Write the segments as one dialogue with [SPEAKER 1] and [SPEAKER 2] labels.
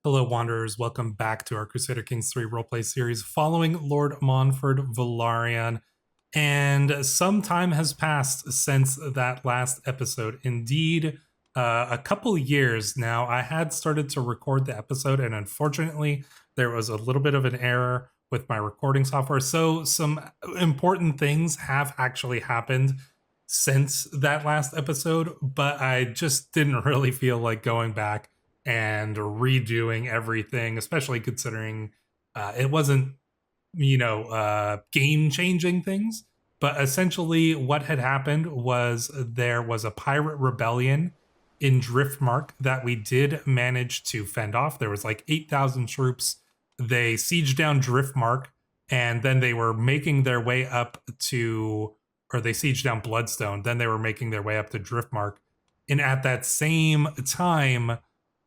[SPEAKER 1] Hello, Wanderers. Welcome back to our Crusader Kings 3 roleplay series following Lord Montfort Velaryon. And some time has passed since that last episode. Indeed, a couple years now. I had started to record the episode, and unfortunately, there was a little bit of an error with my recording software. So, some important things have actually happened since that last episode, but I just didn't really feel like going back and redoing everything, especially considering it wasn't, game changing things. But essentially, what had happened was there was a pirate rebellion in Driftmark that we did manage to fend off. There was like 8,000 troops. They sieged down Driftmark, and then they were making their way up to, or they sieged down Bloodstone. Then they were making their way up to Driftmark. And at that same time,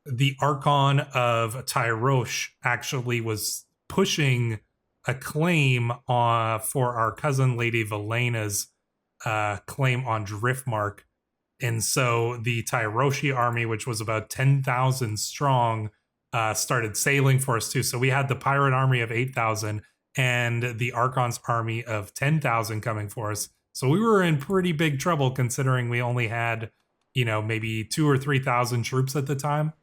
[SPEAKER 1] the Archon of Tyrosh actually was pushing a claim for our cousin Lady Velena's claim on Driftmark. And so the Tyroshi army, which was about 10,000 strong, started sailing for us too. So we had the pirate army of 8,000 and the Archon's army of 10,000 coming for us. So we were in pretty big trouble considering we only had, maybe 2,000 or 3,000 troops at the time.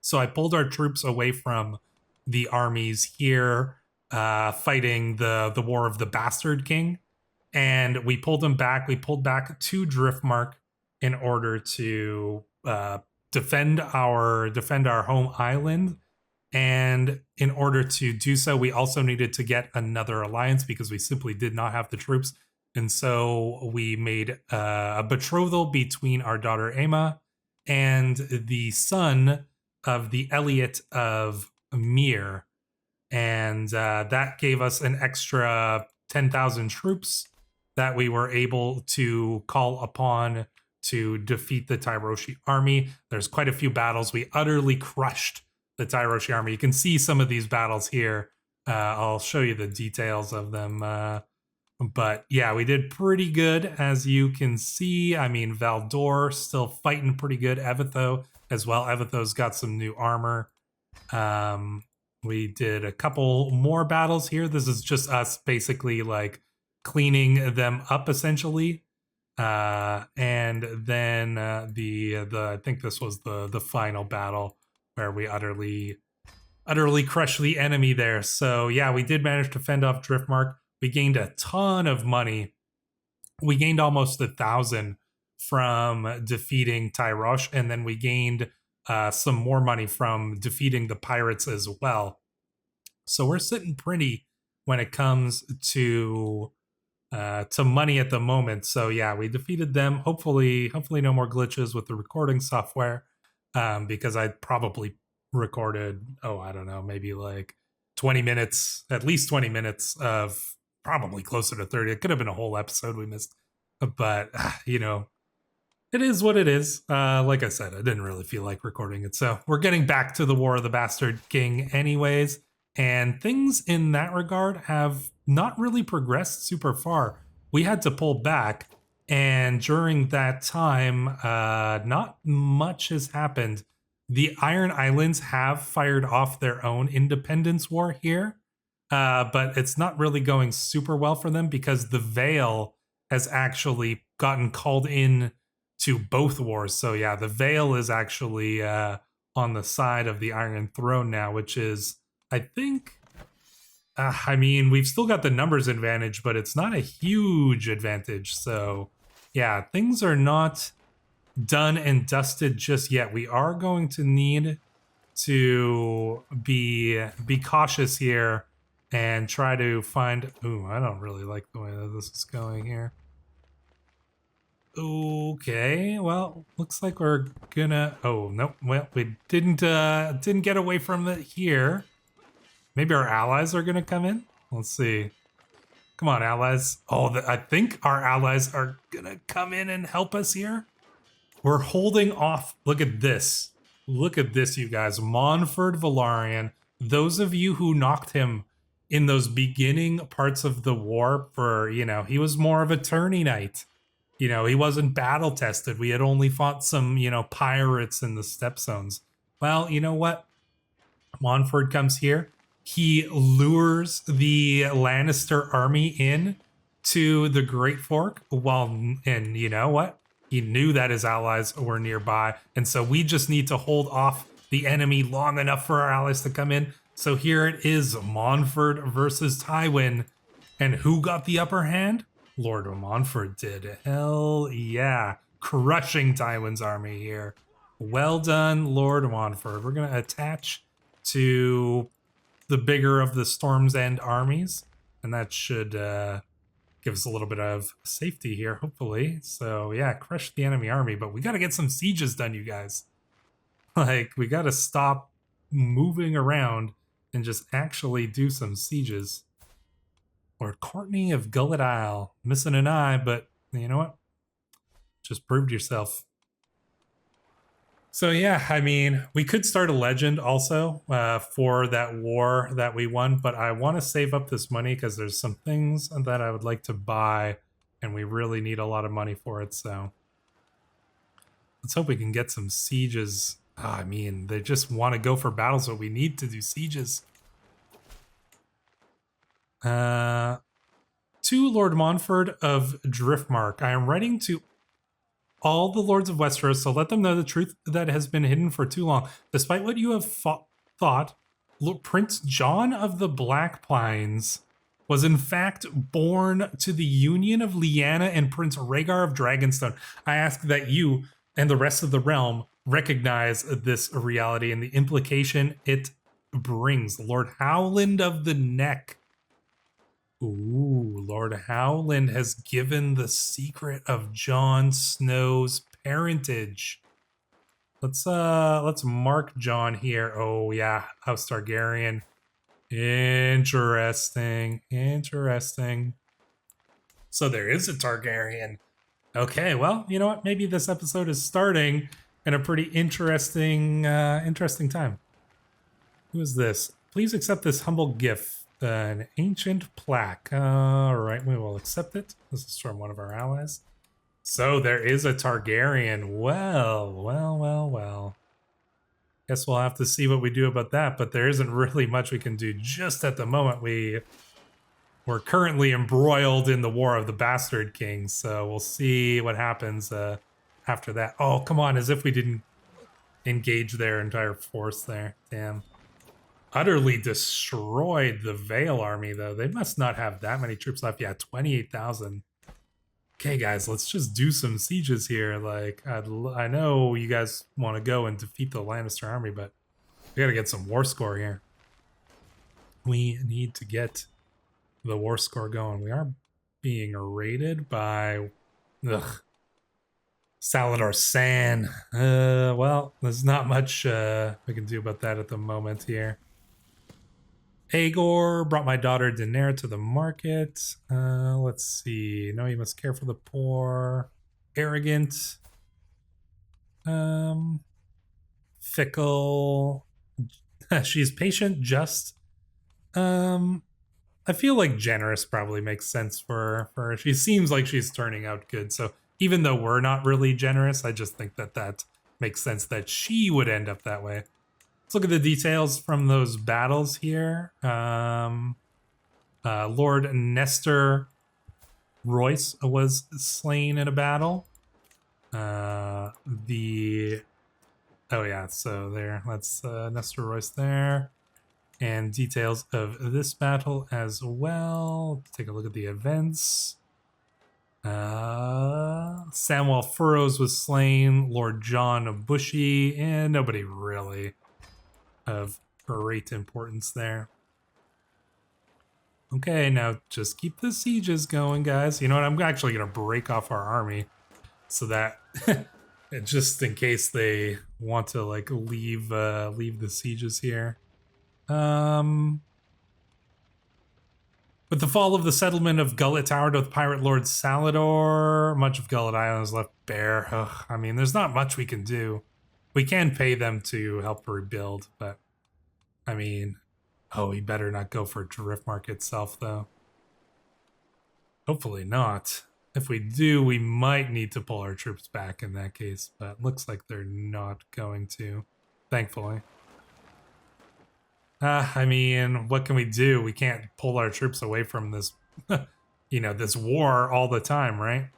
[SPEAKER 1] So I pulled our troops away from the armies here, fighting the War of the Bastard King, and we pulled them back. We pulled back to Driftmark in order to defend our home island. And in order to do so, we also needed to get another alliance because we simply did not have the troops. And so we made a betrothal between our daughter Aema and the son of the Elliot of Mir, and that gave us an extra 10,000 troops that we were able to call upon to defeat the Tyroshi army. There's quite a few battles. We utterly crushed the Tyroshi army. You can see some of these battles here. I'll show you the details of them. But yeah, we did pretty good, as you can see. I mean, Valdor still fighting pretty good. Evitho as well. Evitho's got some new armor. We did a couple more battles here. This is just us basically like cleaning them up essentially. And then I think this was the final battle where we utterly crushed the enemy there. So yeah, we did manage to fend off Driftmark. We gained a ton of money. We gained almost 1,000 from defeating Tyrosh, and then we gained some more money from defeating the pirates as well. So we're sitting pretty when it comes to money at the moment. So yeah, we defeated them. Hopefully no more glitches with the recording software, because I probably recorded, I don't know, maybe like 20 minutes, at least 20 minutes of probably closer to 30. It could have been a whole episode we missed, but it is what it is. Like I said, I didn't really feel like recording it. So we're getting back to the War of the Bastard King anyways. And things in that regard have not really progressed super far. We had to pull back. And during that time, not much has happened. The Iron Islands have fired off their own independence war here. But it's not really going super well for them because the Vale has actually gotten called in to both wars. So yeah, the Vale is actually on the side of the Iron Throne now, which is, I think, we've still got the numbers advantage, but it's not a huge advantage. So yeah, things are not done and dusted just yet. We are going to need to be cautious here and try to find... Ooh, I don't really like the way that this is going here. Okay, well, looks like we're gonna... Oh, nope. Well, we didn't get away from it here. Maybe our allies are gonna come in? Let's see. Come on, allies. Oh, I think our allies are gonna come in and help us here. We're holding off. Look at this. Look at this, you guys. Montfort Velaryon. Those of you who knocked him in those beginning parts of the war for, he was more of a tourney knight. He wasn't battle tested. We had only fought some, pirates in the steppe zones. Well, you know what? Montfort comes here. He lures the Lannister army in to the Great Fork and you know what? He knew that his allies were nearby. And so we just need to hold off the enemy long enough for our allies to come in. So here it is, Montfort versus Tywin. And who got the upper hand? Lord Montfort did. Hell yeah. Crushing Tywin's army here. Well done, Lord Montfort. We're going to attach to the bigger of the Storm's End armies. And that should give us a little bit of safety here, hopefully. So yeah, crush the enemy army. But we got to get some sieges done, you guys. Like, we got to stop moving around and just actually do some sieges. Lord Courtney of Gullet Isle. Missing an eye, but you know what? Just proved yourself. So yeah, I mean, we could start a legend also for that war that we won, but I want to save up this money because there's some things that I would like to buy, and we really need a lot of money for it, so let's hope we can get some sieges. Oh, I mean, they just want to go for battles, but we need to do sieges. To Lord Montfort of Driftmark, I am writing to all the lords of Westeros, so let them know the truth that has been hidden for too long. Despite what you have thought, Prince Jon of the Black Pines was in fact born to the union of Lyanna and Prince Rhaegar of Dragonstone. I ask that you and the rest of the realm recognize this reality and the implication it brings. Lord Howland of the Neck. Ooh, Lord Howland has given the secret of Jon Snow's parentage. Let's mark Jon here. Oh yeah, House Targaryen. Interesting. So there is a Targaryen. Okay, well, you know what? Maybe this episode is starting in a pretty interesting time. Who is this? Please accept this humble gift. An ancient plaque. All right, we will accept it. This is from one of our allies. So there is a Targaryen. Well. Guess we'll have to see what we do about that, but there isn't really much we can do just at the moment. We're currently embroiled in the War of the Bastard Kings, so we'll see what happens after that. Oh, come on, as if we didn't engage their entire force there. Damn. Utterly destroyed the Vale army, though. They must not have that many troops left. Yeah, 28,000. Okay, guys, let's just do some sieges here. Like, I know you guys want to go and defeat the Lannister army, but we gotta get some war score here. We need to get the war score going. We are being raided by... Salador San. Well, there's not much we can do about that at the moment here. Aegor brought my daughter Daenerys to the market. Let's see. No, you must care for the poor. Arrogant. Fickle. She's patient, just. I feel like generous probably makes sense for her. She seems like she's turning out good. So even though we're not really generous, I just think that makes sense that she would end up that way. Let's look at the details from those battles here. Lord Nestor Royce was slain in a battle. Oh yeah, so there. That's Nestor Royce there. And details of this battle as well. Let's take a look at the events. Samwell Furrows was slain. Lord John Bushy, and nobody really of great importance there. Okay, now just keep the sieges going, guys. You know what? I'm actually going to break off our army so that just in case they want to like leave the sieges here. With the fall of the settlement of Gullet Tower to the pirate lord Salador, much of Gullet Island is left bare. Ugh, I mean, there's not much we can do. We can pay them to help rebuild, but I mean, oh, we better not go for Driftmark itself, though. Hopefully not. If we do, we might need to pull our troops back in that case, but looks like they're not going to, thankfully. I mean, what can we do? We can't pull our troops away from this, this war all the time, right?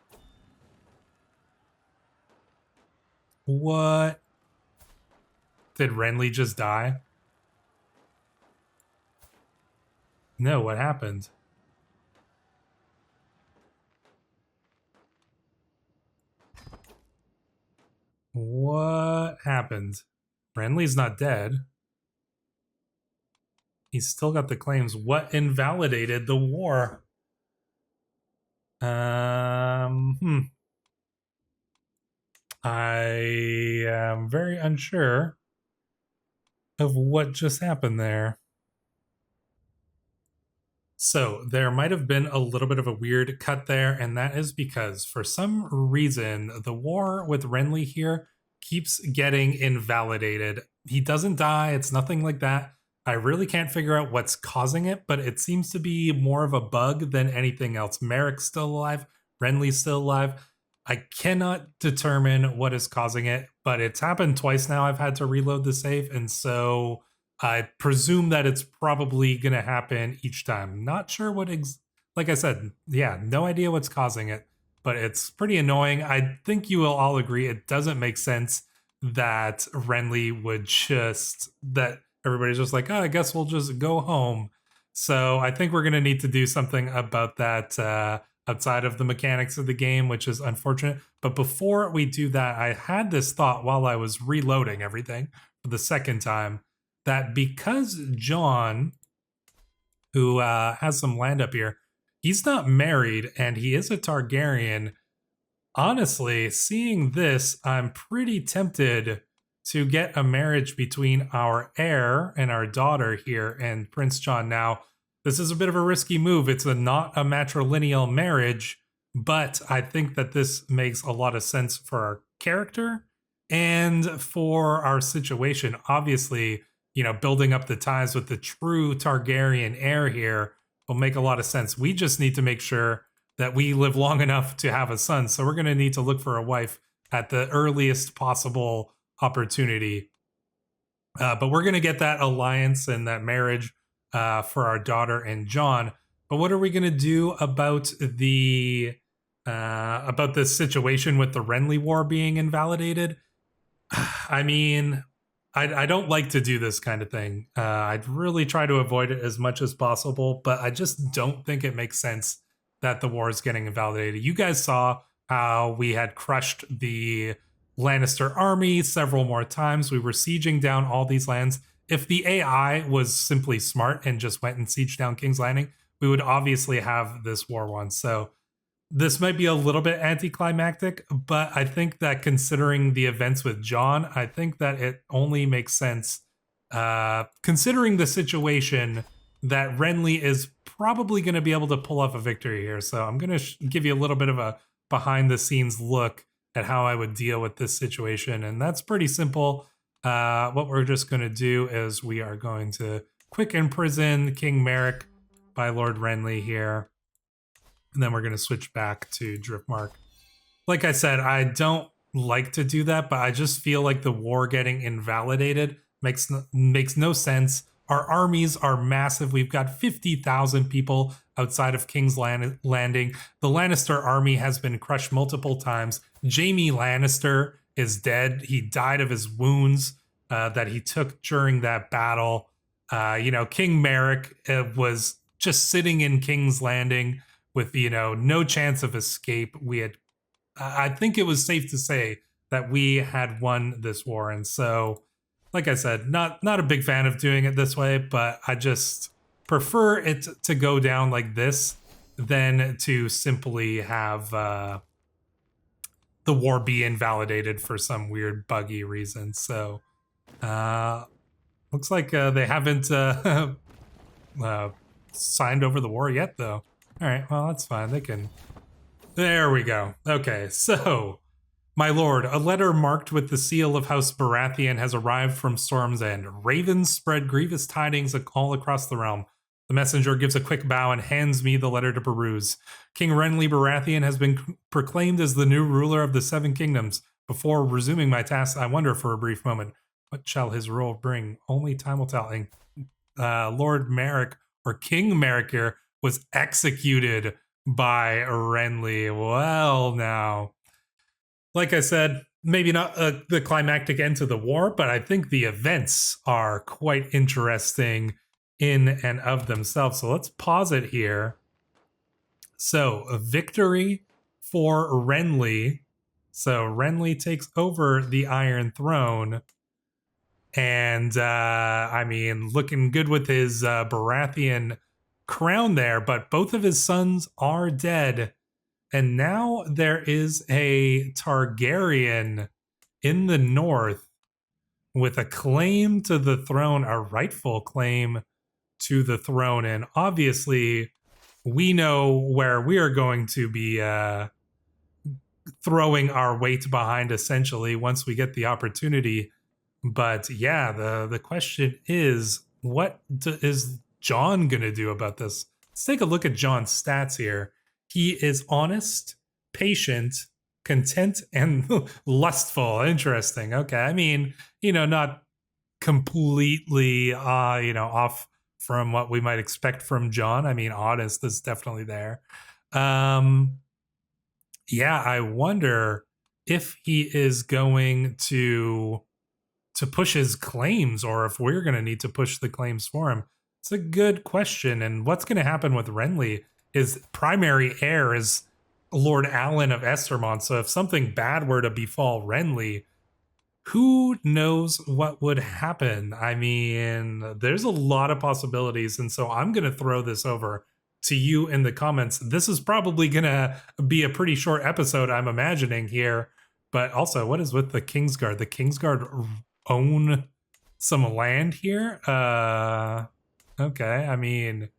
[SPEAKER 1] What? Did Renly just die? No, what happened? What happened? Renly's not dead. He's still got the claims. What invalidated the war? I am very unsure of what just happened there. So there might have been a little bit of a weird cut there, and that is because for some reason the war with Renly here keeps getting invalidated. He doesn't die, it's nothing like that. I really can't figure out what's causing it, but it seems to be more of a bug than anything else. Merrick's still alive, Renly's still alive. I cannot determine what is causing it, but it's happened twice now. I've had to reload the save, and so I presume that it's probably going to happen each time. Not sure what, like I said, yeah, no idea what's causing it, but it's pretty annoying. I think you will all agree it doesn't make sense that Renly would that everybody's just like, oh, I guess we'll just go home. So I think we're going to need to do something about that outside of the mechanics of the game, which is unfortunate. But before we do that, I had this thought while I was reloading everything for the second time that because Jon, who has some land up here, he's not married and he is a Targaryen. Honestly, seeing this, I'm pretty tempted to get a marriage between our heir and our daughter here and Prince Jon. Now, this is a bit of a risky move. It's not a matrilineal marriage, but I think that this makes a lot of sense for our character and for our situation. Obviously, building up the ties with the true Targaryen heir here will make a lot of sense. We just need to make sure that we live long enough to have a son. So we're going to need to look for a wife at the earliest possible opportunity. But we're going to get that alliance and that marriage for our daughter and Jon. But what are we going to do about this situation with the Renly War being invalidated? I mean, I don't like to do this kind of thing. I'd really try to avoid it as much as possible, but I just don't think it makes sense that the war is getting invalidated. You guys saw how we had crushed the Lannister army several more times. We were sieging down all these lands. If the AI was simply smart and just went and sieged down King's Landing, we would obviously have this war won. So this might be a little bit anticlimactic, but I think that considering the events with Jon, I think that it only makes sense, considering the situation, that Renly is probably going to be able to pull off a victory here. So I'm going to give you a little bit of a behind the scenes look at how I would deal with this situation. And that's pretty simple. What we're just going to do is we are going to quick imprison King Merrick by Lord Renly here. And then we're going to switch back to Driftmark. Like I said, I don't like to do that, but I just feel like the war getting invalidated makes no sense. Our armies are massive. We've got 50,000 people outside of King's Landing. The Lannister army has been crushed multiple times. Jaime Lannister is dead. He died of his wounds that he took during that battle. King Merrick was just sitting in King's Landing with, no chance of escape. I think it was safe to say that we had won this war. And so, like I said, not a big fan of doing it this way, but I just prefer it to go down like this than to simply have the war be invalidated for some weird buggy reason. So looks like they haven't signed over the war yet, though. All right, well, that's fine. They can... There we go. Okay, so... My lord, a letter marked with the seal of House Baratheon has arrived from Storm's End. Ravens spread grievous tidings all across the realm. The messenger gives a quick bow and hands me the letter to peruse. King Renly Baratheon has been proclaimed as the new ruler of the Seven Kingdoms. Before resuming my task, I wonder for a brief moment, what shall his role bring? Only time will tell. And Lord Merrick or King Merrick here was executed by Renly. Well, now, like I said, maybe not the climactic end to the war, but I think the events are quite interesting in and of themselves. So let's pause it here. So a victory for Renly. So Renly takes over the Iron Throne. And I mean, looking good with his Baratheon crown there, but both of his sons are dead. And now there is a Targaryen in the north with a claim to the throne, a rightful claim to the throne. And obviously, we know where we are going to be throwing our weight behind essentially once we get the opportunity. But yeah, the question is, what is Jon going to do about this? Let's take a look at Jon's stats here. He is honest, patient, content, and lustful. Interesting. Okay. I mean, not completely, off from what we might expect from Jon. I mean, honest is definitely there. Yeah, I wonder if he is going to push his claims or if we're going to need to push the claims for him. It's a good question. And what's going to happen with Renly? His primary heir is Lord Alan of Estermont. So if something bad were to befall Renly, who knows what would happen? I mean, there's a lot of possibilities. And so I'm going to throw this over to you in the comments. This is probably going to be a pretty short episode, I'm imagining here. But also, what is with the Kingsguard? The Kingsguard own some land here? Okay, I mean,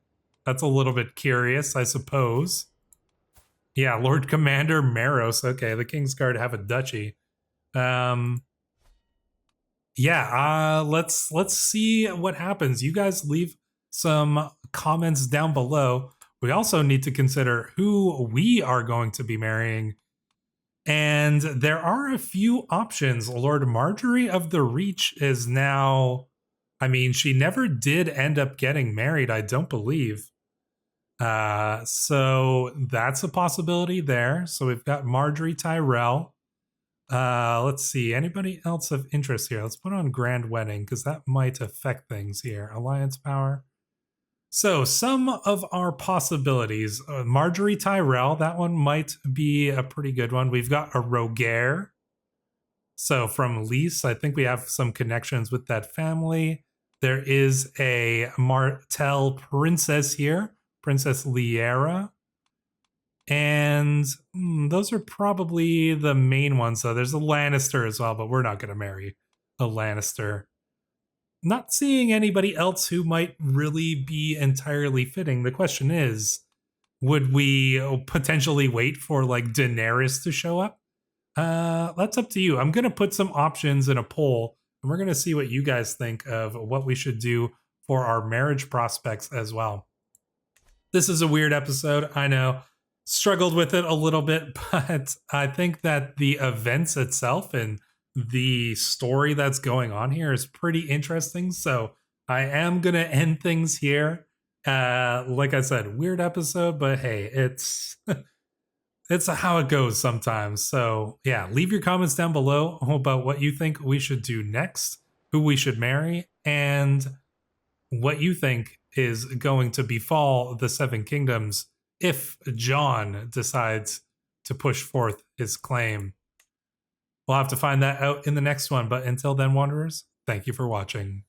[SPEAKER 1] that's a little bit curious, I suppose. Yeah, Lord Commander Maros. Okay, the Kingsguard have a duchy. Yeah, let's see what happens. You guys leave some comments down below. We also need to consider who we are going to be marrying. And there are a few options. Lord Marjorie of the Reach is now, I mean, she never did end up getting married, I don't believe. So that's a possibility there. So we've got Marjorie Tyrell. Let's see, anybody else of interest here? Let's put on Grand Wedding because that might affect things here. Alliance Power. So some of our possibilities, Marjorie Tyrell, that one might be a pretty good one. We've got a Rogaire. So from Lys, I think we have some connections with that family. There is a Martell princess here, Princess Liera. And those are probably the main ones. So there's a Lannister as well, but we're not going to marry a Lannister. Not seeing anybody else who might really be entirely fitting. The question is, would we potentially wait for like Daenerys to show up? That's up to you. I'm going to put some options in a poll, and we're going to see what you guys think of what we should do for our marriage prospects as well. This is a weird episode, I know. Struggled with it a little bit, but I think that the events itself and the story that's going on here is pretty interesting. So I am going to end things here. Like I said, weird episode, but hey, it's it's how it goes sometimes. So yeah, leave your comments down below about what you think we should do next, who we should marry, and what you think is going to befall the Seven Kingdoms if Jon decides to push forth his claim. We'll have to find that out in the next one, but until then, Wanderers, thank you for watching.